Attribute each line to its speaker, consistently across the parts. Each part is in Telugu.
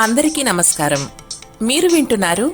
Speaker 1: అందరికీ నమస్కారం. మీరు వింటున్నారు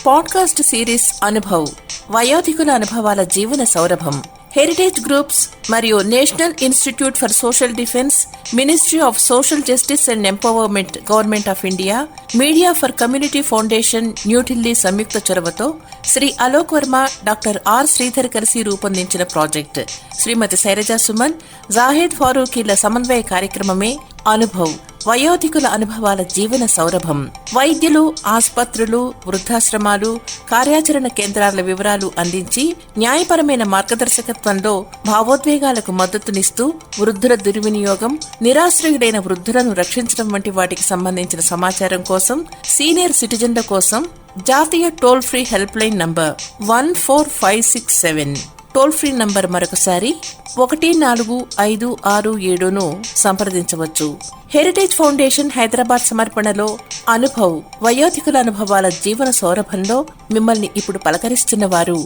Speaker 1: పాడ్కాస్ట్ సిరీస్ అనుభవ్, వయోధికుల అనుభవాల జీవన సౌరభం. హెరిటేజ్ గ్రూప్స్ మరియు national institute for social defence, ministry of social justice and empowerment, government of India, media for community foundation, New Delhi సంయుక్త చొరవతో శ్రీ అలోక్ వర్మ, డాక్టర్ ఆర్ శ్రీధర్ కలిసి రూపొందించిన ప్రాజెక్ట్ శ్రీమతి శైలజా సుమన్, జాహేద్ ఫారూఖీల సమన్వయ కార్యక్రమమే అనుభవ్, వయోధికుల అనుభవాల జీవన సౌరభం. వైద్యులు, ఆసుపత్రులు, వృద్ధాశ్రమాలు, కార్యాచరణ కేంద్రాల వివరాలు అందించి న్యాయపరమైన మార్గదర్శకత్వంలో భావోద్వేగాలకు మద్దతునిస్తూ వృద్ధుల దుర్వినియోగం, నిరాశ్రయుడైన వృద్ధులను రక్షించడం వంటి వాటికి సంబంధించిన సమాచారం కోసం సీనియర్ సిటిజన్ల కోసం జాతీయ toll free help line number 14567, toll free number మరొకసారి 145667ను సంప్రదించవచ్చు. హెరిటేజ్ ఫౌండేషన్ హైదరాబాద్ సమర్పణలో అనుభవ్, వయోధికుల అనుభవాల జీవన సౌరభంలో మిమ్మల్ని ఇప్పుడు పలకరిస్తున్న వారు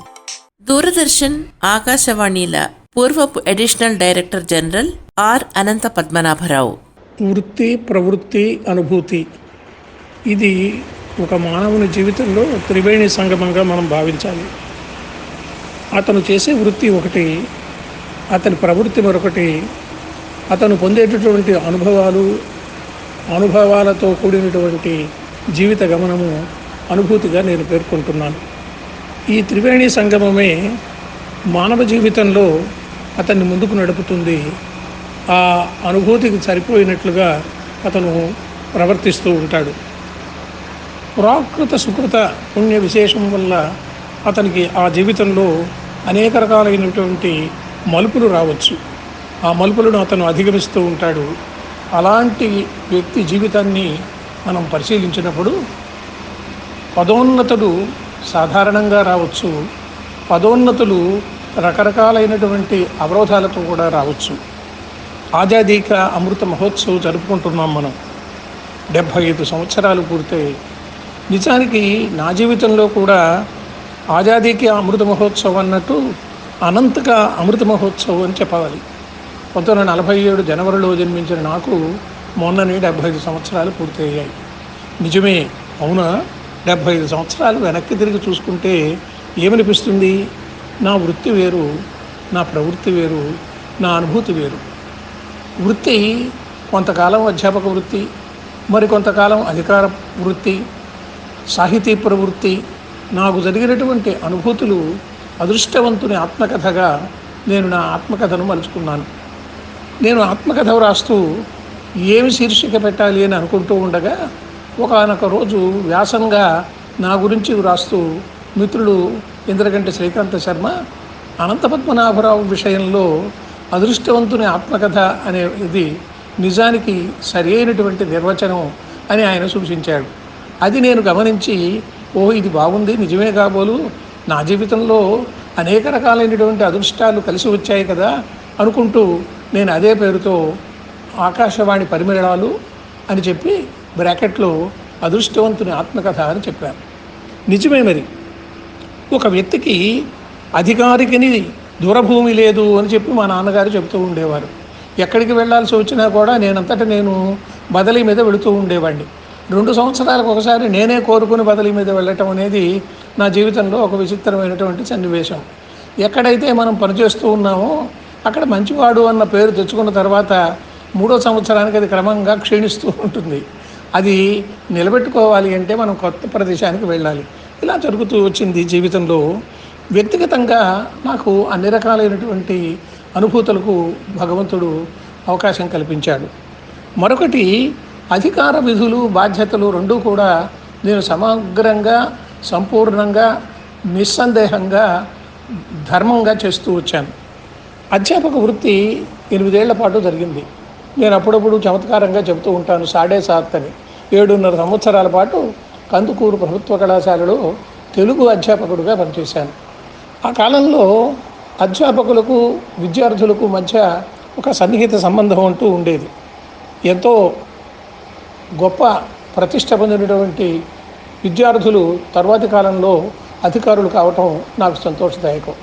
Speaker 1: దూరదర్శన్, ఆకాశవాణిల పూర్వపు అడిషనల్ డైరెక్టర్ జనరల్ ఆర్ అనంత పద్మనాభరావు.
Speaker 2: వృత్తి, ప్రవృత్తి, అనుభూతి, ఇది ఒక మానవుని జీవితంలో త్రివేణి సంగమంగా మనం భావించాలి. అతను చేసే వృత్తి ఒకటి, అతని ప్రవృత్తి మరొకటి, అతను పొందేటటువంటి అనుభవాలతో కూడినటువంటి జీవిత గమనము అనుభూతిగా నేను పేర్కొంటున్నాను. ఈ త్రివేణి సంగమమే మానవ జీవితంలో అతన్ని ముందుకు నడుపుతుంది. ఆ అనుభూతికి సరిపోయినట్లుగా అతను ప్రవర్తిస్తూ ఉంటాడు. ప్రాకృత సుకృత పుణ్య విశేషం వల్ల అతనికి ఆ జీవితంలో అనేక రకాలైనటువంటి మలుపులు రావచ్చు. ఆ మలుపులను అతను అధిగమిస్తూ ఉంటాడు. అలాంటి వ్యక్తి జీవితాన్ని మనం పరిశీలించినప్పుడు పదోన్నతులు సాధారణంగా రావచ్చు, పదోన్నతులు రకరకాలైనటువంటి అవరోధాలతో కూడా రావచ్చు. ఆజాదీ కా అమృత మహోత్సవ్ జరుపుకుంటున్నాం మనం. 75 సంవత్సరాలు పూర్తయి. నిజానికి నా జీవితంలో కూడా ఆజాదీకి అమృత మహోత్సవం అన్నట్టు అనంతగా అమృత మహోత్సవం అని చెప్పాలి. 1947 జనవరిలో జన్మించిన నాకు మొన్ననే 75 సంవత్సరాలు పూర్తయ్యాయి. నిజమే, అవునా? 75 సంవత్సరాలు వెనక్కి తిరిగి చూసుకుంటే ఏమనిపిస్తుంది? నా వృత్తి వేరు, నా ప్రవృత్తి వేరు, నా అనుభూతి వేరు. వృత్తి కొంతకాలం అధ్యాపక వృత్తి, మరికొంతకాలం అధికార వృత్తి, సాహితీ ప్రవృత్తి. నాకు జరిగినటువంటి అనుభూతులు అదృష్టవంతుని ఆత్మకథగా నేను నా ఆత్మకథను మలుచుకున్నాను. నేను ఆత్మకథ వ్రాస్తూ ఏమి శీర్షిక పెట్టాలి అని అనుకుంటూ ఉండగా ఒకానొక రోజు వ్యాసంగా నా గురించి వ్రాస్తూ మిత్రుడు ఇంద్రగంటి శ్రీకాంత శర్మ అనంత పద్మనాభరావు విషయంలో అదృష్టవంతుని ఆత్మకథ అనేది నిజానికి సరి అయినటువంటి నిర్వచనం అని ఆయన సూచించాడు. అది నేను గమనించి, ఇది బాగుంది, నిజమే కాబోలు, నా జీవితంలో అనేక రకాలైనటువంటి అదృష్టాలు కలిసి వచ్చాయి కదా అనుకుంటూ నేను అదే పేరుతో ఆకాశవాణి పరిమళాలు అని చెప్పి బ్రాకెట్లో అదృష్టవంతుని ఆత్మకథ అని చెప్పాను. నిజమే, మరి ఒక వ్యక్తికి అధికారికని దూరభూమి లేదు అని చెప్పి మా నాన్నగారు చెబుతూ ఉండేవారు. ఎక్కడికి వెళ్ళాల్సి వచ్చినా కూడా నేనంతటా నేను బదిలీ మీద వెళుతూ ఉండేవాడిని. 2 సంవత్సరాలకు ఒకసారి నేనే కోరుకుని బదిలీ మీద వెళ్ళటం అనేది నా జీవితంలో ఒక విచిత్రమైనటువంటి సన్నివేశం. ఎక్కడైతే మనం పనిచేస్తూ ఉన్నామో అక్కడ మంచివాడు అన్న పేరు తెచ్చుకున్న తర్వాత 3వ సంవత్సరానికి అది క్రమంగా క్షీణిస్తూ ఉంటుంది. అది నిలబెట్టుకోవాలి అంటే మనం కొత్త ప్రదేశానికి వెళ్ళాలి. ఇలా జరుగుతూ వచ్చింది జీవితంలో. వ్యక్తిగతంగా నాకు అన్ని రకాలైనటువంటి అనుభూతులకు భగవంతుడు అవకాశం కల్పించాడు. మరొకటి, అధికార విధులు, బాధ్యతలు రెండూ కూడా నేను సమగ్రంగా, సంపూర్ణంగా, నిస్సందేహంగా, ధర్మంగా చేస్తూ వచ్చాను. అధ్యాపక వృత్తి 8 ఏళ్ల పాటు జరిగింది. నేను అప్పుడప్పుడు చమత్కారంగా చెబుతూ ఉంటాను, 7.5 అని. 7.5 సంవత్సరాల పాటు కందుకూరు ప్రభుత్వ కళాశాలలో తెలుగు అధ్యాపకుడిగా పనిచేశాను. ఆ కాలంలో అధ్యాపకులకు విద్యార్థులకు మధ్య ఒక సన్నిహిత సంబంధం అంటూ ఉండేది. ఎంతో గొప్ప ప్రతిష్ట పొందినటువంటి విద్యార్థులు తర్వాతి కాలంలో అధికారులు కావటం నాకు సంతోషదాయకం.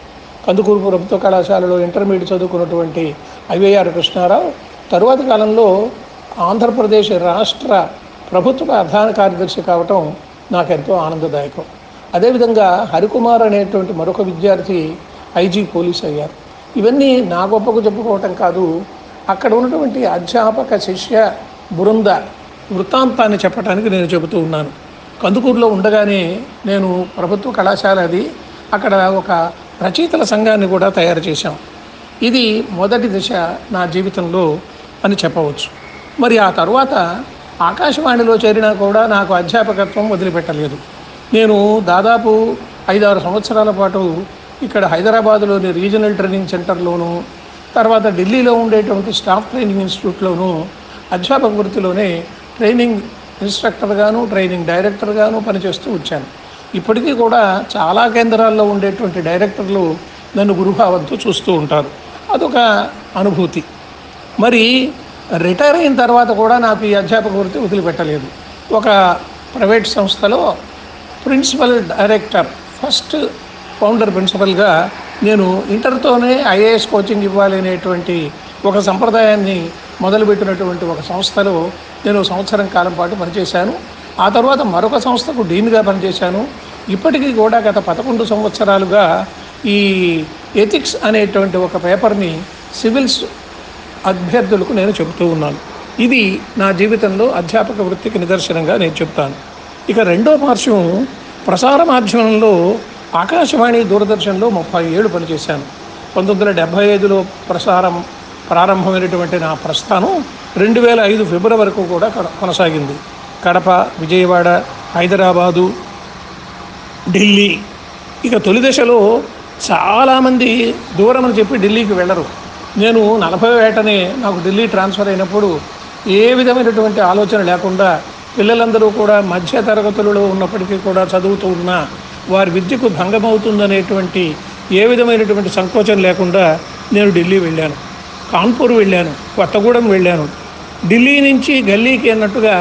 Speaker 2: కందుకూరు ప్రభుత్వ కళాశాలలో ఇంటర్మీడియట్ చదువుకున్నటువంటి ఐవైఆర్ కృష్ణారావు తరువాతి కాలంలో ఆంధ్రప్రదేశ్ రాష్ట్ర ప్రభుత్వ ప్రధాన కార్యదర్శి కావటం నాకెంతో ఆనందదాయకం. అదేవిధంగా హరికుమార్ అనేటువంటి మరొక విద్యార్థి ఐజీ పోలీస్ అయ్యారు. ఇవన్నీ నా గొప్పకు చెప్పుకోవటం కాదు, అక్కడ ఉన్నటువంటి అధ్యాపక శిష్య బృంద వృత్తాంతాన్ని చెప్పడానికి నేను చెబుతూ ఉన్నాను. కందుకూరులో ఉండగానే నేను ప్రభుత్వ కళాశాల అది, అక్కడ ఒక రచయితల సంఘాన్ని కూడా తయారు చేశాం. ఇది మొదటి దశ నా జీవితంలో అని చెప్పవచ్చు. మరి ఆ తర్వాత ఆకాశవాణిలో చేరినా కూడా నాకు అధ్యాపకత్వం వదిలిపెట్టలేదు. నేను దాదాపు 5-6 సంవత్సరాల పాటు ఇక్కడ హైదరాబాదులోని రీజనల్ ట్రైనింగ్ సెంటర్లోను, తర్వాత ఢిల్లీలో ఉండేటువంటి స్టాఫ్ ట్రైనింగ్ ఇన్స్టిట్యూట్లోను అధ్యాపక వృత్తిలోనే ట్రైనింగ్ ఇన్స్ట్రక్టర్గాను, ట్రైనింగ్ డైరెక్టర్గాను పనిచేస్తూ వచ్చాను. ఇప్పటికీ కూడా చాలా కేంద్రాల్లో ఉండేటువంటి డైరెక్టర్లు నన్ను గురుభావంతో చూస్తూ ఉంటారు. అదొక అనుభూతి. మరి రిటైర్ అయిన తర్వాత కూడా నాకు ఈ అధ్యాపక వృత్తి వదిలిపెట్టలేదు. ఒక ప్రైవేట్ సంస్థలో ప్రిన్సిపల్ డైరెక్టర్, ఫస్ట్ ఫౌండర్ ప్రిన్సిపల్గా నేను ఇంటర్తోనే ఐఏఎస్ కోచింగ్ ఇవ్వాలి అనేటువంటి ఒక సంప్రదాయాన్ని మొదలుపెట్టినటువంటి ఒక సంస్థలో నేను సంవత్సరం కాలం పాటు పనిచేశాను. ఆ తర్వాత మరొక సంస్థకు డీన్గా పనిచేశాను. ఇప్పటికీ కూడా గత 11 సంవత్సరాలుగా ఈ ఎథిక్స్ అనేటువంటి ఒక పేపర్ని సివిల్స్ అభ్యర్థులకు నేను చెబుతూ ఉన్నాను. ఇది నా జీవితంలో అధ్యాపక వృత్తికి నిదర్శనంగా నేను చెప్తాను. ఇక రెండో పార్శ్వం, ప్రసార మాధ్యమంలో ఆకాశవాణి, దూరదర్శన్లో 30 ఏళ్ళు పనిచేశాను. 1975లో ప్రారంభమైనటువంటి నా ప్రస్థానం 2005 ఫిబ్రవరి వరకు కూడా కొనసాగింది. కడప, విజయవాడ, హైదరాబాదు, ఢిల్లీ. ఇక తొలి దశలో చాలామంది దూరం అని చెప్పి ఢిల్లీకి వెళ్ళరు. నేను 40 ఏటనే నాకు ఢిల్లీ ట్రాన్స్ఫర్ అయినప్పుడు ఏ విధమైనటువంటి ఆలోచన లేకుండా పిల్లలందరూ కూడా మధ్య తరగతులలో ఉన్నప్పటికీ కూడా చదువుతూ ఉన్నా వారి విద్యకు భంగమవుతుందనేటువంటి ఏ విధమైనటువంటి సంకోచం లేకుండా నేను ఢిల్లీ వెళ్ళాను, కాన్పూర్ వెళ్ళాను, కొత్తగూడెం వెళ్ళాను. ఢిల్లీ నుంచి గల్లీకి అన్నట్టుగా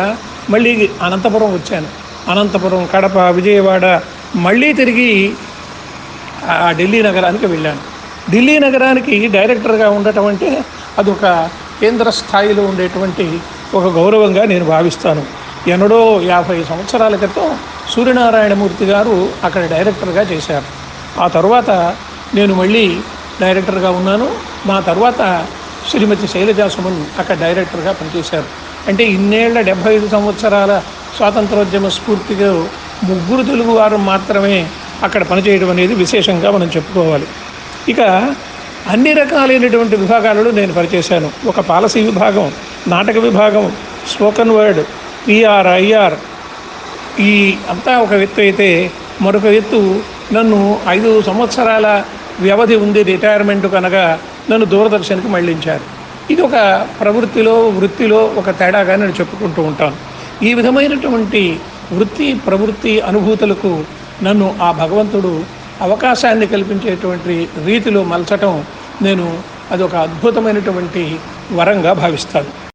Speaker 2: మళ్ళీ అనంతపురం వచ్చాను. అనంతపురం, కడప, విజయవాడ, మళ్ళీ తిరిగి ఆ ఢిల్లీ నగరానికి వెళ్ళాను. ఢిల్లీ నగరానికి డైరెక్టర్గా ఉండటం అంటే అదొక కేంద్ర స్థాయిలో ఉండేటువంటి ఒక గౌరవంగా నేను భావిస్తాను. ఎన్నడో 50 సంవత్సరాల క్రితం సూర్యనారాయణమూర్తి గారు అక్కడ డైరెక్టర్గా చేశారు. ఆ తర్వాత నేను మళ్ళీ డైరెక్టర్గా ఉన్నాను. నా తర్వాత శ్రీమతి శైలజా సుమన్ అక్కడ డైరెక్టర్గా పనిచేశారు. అంటే ఇన్నేళ్ల 75 సంవత్సరాల స్వాతంత్రోద్యమ స్ఫూర్తిగా 3 తెలుగు వారు మాత్రమే అక్కడ పనిచేయడం అనేది విశేషంగా మనం చెప్పుకోవాలి. ఇక అన్ని రకాలైనటువంటి విభాగాలలో నేను పనిచేశాను. ఒక పాలసీ విభాగం, నాటక విభాగం, స్పోకన్ వర్డ్, పిఆర్, ఐఆర్, ఈ అంతా ఒక ఎత్తు అయితే, మరొక ఎత్తు నన్ను 5 సంవత్సరాల వ్యవధి ఉంది రిటైర్మెంట్ కనుక నన్ను దూరదర్శన్కి మళ్ళించారు. ఇది ఒక వృత్తిలో ఒక తేడాగా నేను చెప్పుకుంటూ ఉంటాను. ఈ విధమైనటువంటి ప్రవృత్తి అనుభూతులకు నన్ను ఆ భగవంతుడు అవకాశాన్ని కల్పించేటువంటి రీతిలో మలచటం అదొక అద్భుతమైనటువంటి వరంగా భావిస్తాను.